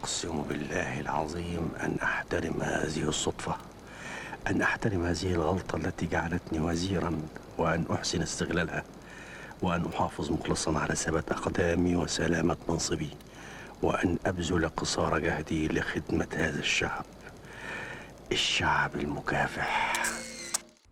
أقسم بالله العظيم أن أحترم هذه الصدفة، أن أحترم هذه الغلطة التي جعلتني وزيرا، وأن أحسن استغلالها، وأن أحافظ مخلصا على ثبات أقدامي وسلامة منصبي، وأن أبذل قصارى جهدي لخدمة هذا الشعب المكافح.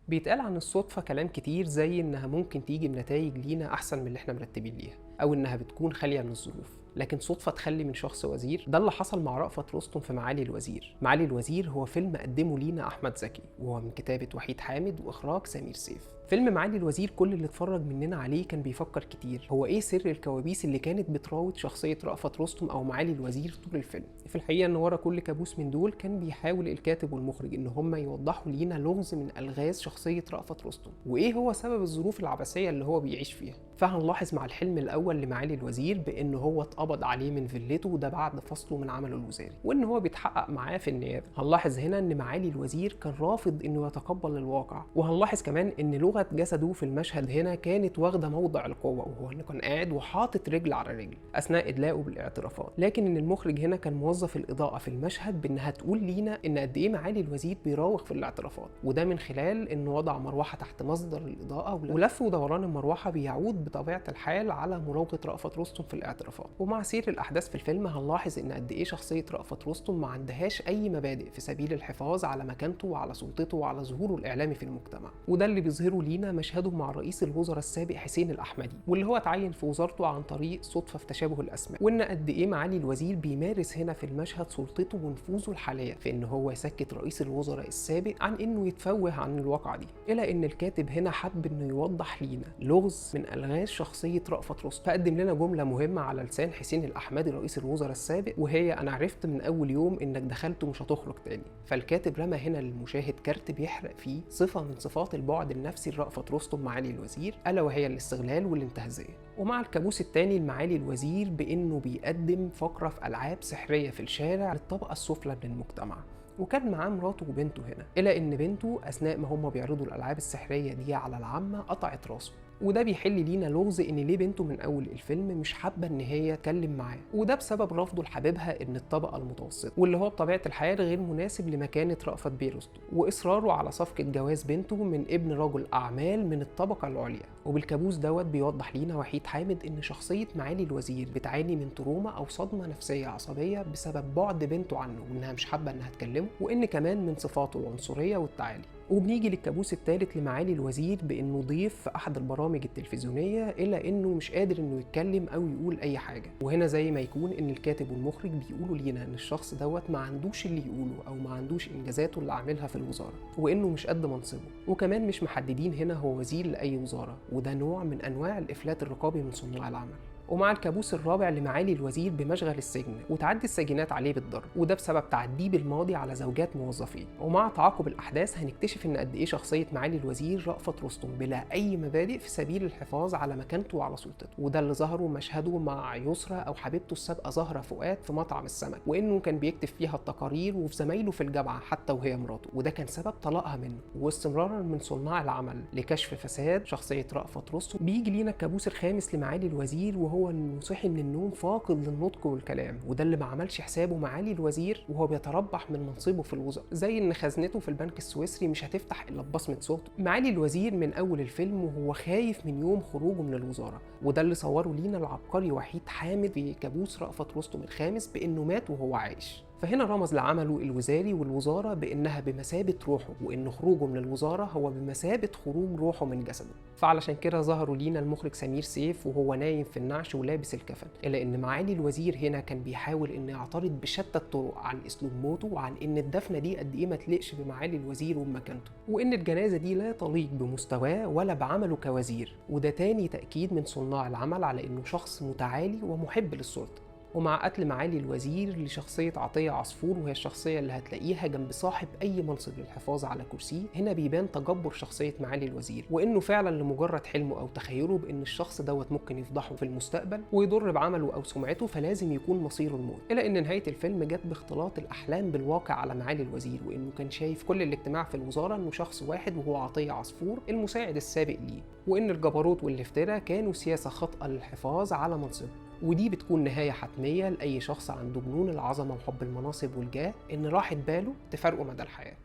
بيتقال عن الصدفة كلام كتير، زي إنها ممكن تيجي بنتائج لينا أحسن من اللي إحنا مرتبين ليها، أو إنها بتكون خالية من الظروف. لكن صدفة تخلي من شخص وزير؟ ده اللي حصل مع رأفت رستم في معالي الوزير. معالي الوزير هو فيلم قدمه لينا أحمد زكي، وهو من كتابة وحيد حامد وإخراج سمير سيف. فيلم معالي الوزير كل اللي اتفرج مننا عليه كان بيفكر كتير هو ايه سر الكوابيس اللي كانت بتراود شخصية رأفت رستم او معالي الوزير طول الفيلم. في الحقيقة ان ورا كل كابوس من دول كان بيحاول الكاتب والمخرج ان هم يوضحوا لينا لغز من الغاز شخصية رأفت رستم، وايه هو سبب الظروف العبثية اللي هو بيعيش فيها. فهنلاحظ مع الحلم الاول لمعالي الوزير بان هو اتقبض عليه من فيلته، وده بعد فصله من عمله الوزاري، وان هو بيتحقق معاه في النيابة. هنلاحظ هنا ان معالي الوزير كان رافض انه يتقبل الواقع، وهنلاحظ كمان ان لغة جسده في المشهد هنا كانت واخدة موضع القوة، وهو انه كان قاعد وحاطط رجل على رجل اثناء ادلائه بالاعترافات. لكن ان المخرج هنا كان موظف الاضاءة في المشهد بانها تقول لينا ان قد ايه معالي الوزير بيراوغ في الاعترافات، وده من خلال انه وضع مروحة تحت مصدر الاضاءة، ولف ودوران المروحة بيعود بطبيعة الحال على مراوغة رأفت رستم في الاعترافات. ومع سير الاحداث في الفيلم هنلاحظ ان قد ايه شخصية رأفت رستم ما عندهاش اي مبادئ في سبيل الحفاظ على مكانته وعلى سلطته وعلى ظهوره الاعلامي في المجتمع. وده اللي بيظهره لينا مشهده مع رئيس الوزراء السابق حسين الأحمدي، واللي هو اتعين في وزارته عن طريق صدفة في تشابه الأسماء. وإن قد إيه معالي الوزير بيمارس هنا في المشهد سلطته ونفوذه الحالية في إن هو يسكت رئيس الوزراء السابق عن إنه يتفوه عن الواقعة دي. إلى إن الكاتب هنا حب إنه يوضح لينا لغز من ألغاز شخصية رأفت رستم، فقدم لنا جملة مهمة على لسان حسين الأحمدي رئيس الوزراء السابق، وهي: أنا عرفت من أول يوم إنك دخلت ومش هتخرج تاني. فالكاتب رمى هنا للمشاهد كارت بيحرق فيه صفة من صفات البعد النفسي لرأفت رستم معالي الوزير، ألا وهي الاستغلال والانتهازية. ومع الكابوس الثاني لمعالي الوزير بأنه بيقدم فقرة في ألعاب سحرية في الشارع للطبقة السفلى من المجتمع، وكان معاه مراته وبنته هنا، إلى إن بنته أثناء ما هم بيعرضوا الألعاب السحرية دي على العامة قطعت راسه. وده بيحل لينا لغز ان ليه بنته من اول الفيلم مش حابه ان هي تكلم معاه، وده بسبب رفضه لحبيبها ان الطبقه المتوسطه، واللي هو بطبيعه الحال غير مناسب لمكانه رأفت بيه رستم، واصراره على صفقه جواز بنته من ابن رجل اعمال من الطبقه العليا. وبالكابوس دوت بيوضح لينا وحيد حامد ان شخصيه معالي الوزير بتعاني من تروما او صدمه نفسيه عصبيه بسبب بعد بنته عنه، وانها مش حابه انها تكلمه، وان كمان من صفاته العنصريه والتعالي. وبنيجي للكابوس الثالث لمعالي الوزير بانه ضيف في احد البرامج التلفزيونيه، الا انه مش قادر انه يتكلم او يقول اي حاجه. وهنا زي ما يكون ان الكاتب والمخرج بيقولوا لينا ان الشخص دوت ما عندوش اللي يقوله، او ما عندوش انجازاته اللي عاملها في الوزاره، وانه مش قد منصبه. وكمان مش محددين هنا هو وزير لاي وزاره، وده نوع من انواع الافلات الرقابي من صناع العمل. ومع الكابوس الرابع لمعالي الوزير بمشغل السجن وتعدي السجينات عليه بالضرب، وده بسبب تعديه بالماضي على زوجات موظفين. ومع تعاقب الاحداث هنكتشف ان قد ايه شخصيه معالي الوزير رأفت رستم بلا اي مبادئ في سبيل الحفاظ على مكانته وعلى سلطته، وده اللي ظهره مشهده مع يسرى او حبيبته السابقه زهره فؤاد في مطعم السمك، وانه كان بيكتب فيها التقارير وفي زمايله في الجامعه حتى وهي مراته، وده كان سبب طلاقها منه. واستمرارا من صناع العمل لكشف فساد شخصيه رأفت رستم، بيجي لينا الكابوس الخامس لمعالي الوزير، وهو انه صحي من النوم فاقد للنطق والكلام، وده اللي ما عملش حسابه معالي الوزير وهو بيتربح من منصبه في الوزاره، زي ان خزنته في البنك السويسري مش هتفتح الا ببصمه صوته. معالي الوزير من اول الفيلم وهو خايف من يوم خروجه من الوزاره، وده اللي صوره لينا العبقري وحيد حامد في كابوس رأفت رستم الخامس بانه مات وهو عايش. فهنا رمز لعمله الوزاري والوزارة بأنها بمثابة روحه، وأن خروجه من الوزارة هو بمثابة خروج روحه من جسده. فعلشان كده ظهروا لينا المخرج سمير سيف وهو نايم في النعش ولابس الكفن، إلا أن معالي الوزير هنا كان بيحاول أن يعترض بشتى الطرق عن أسلوب موته، وعن أن الدفنة دي قد إيه ما تليقش بمعالي الوزير وبمكانته، وأن الجنازة دي لا تليق بمستواه ولا بعمله كوزير. وده تاني تأكيد من صناع العمل على أنه شخص متعالي ومحب للسلطة. ومع قتل معالي الوزير لشخصية عطية عصفور، وهي الشخصية اللي هتلاقيها جنب صاحب أي منصب للحفاظ على كرسيه، هنا بيبان تجبر شخصية معالي الوزير، وإنه فعلا لمجرد حلمه أو تخيله بإن الشخص دوت ممكن يفضحه في المستقبل ويضر بعمله أو سمعته، فلازم يكون مصيره الموت. إلى إن نهاية الفيلم جت باختلاط الأحلام بالواقع على معالي الوزير، وإنه كان شايف كل الاجتماع في الوزارة إنه شخص واحد وهو عطية عصفور المساعد السابق ليه، وإن الجبروت والافتراء كانوا سياسة خاطئة للحفاظ على منصبه. ودي بتكون نهاية حتمية لأي شخص عنده جنون العظمة وحب المناصب والجاه، إن راحة باله تفارقه مدى الحياة.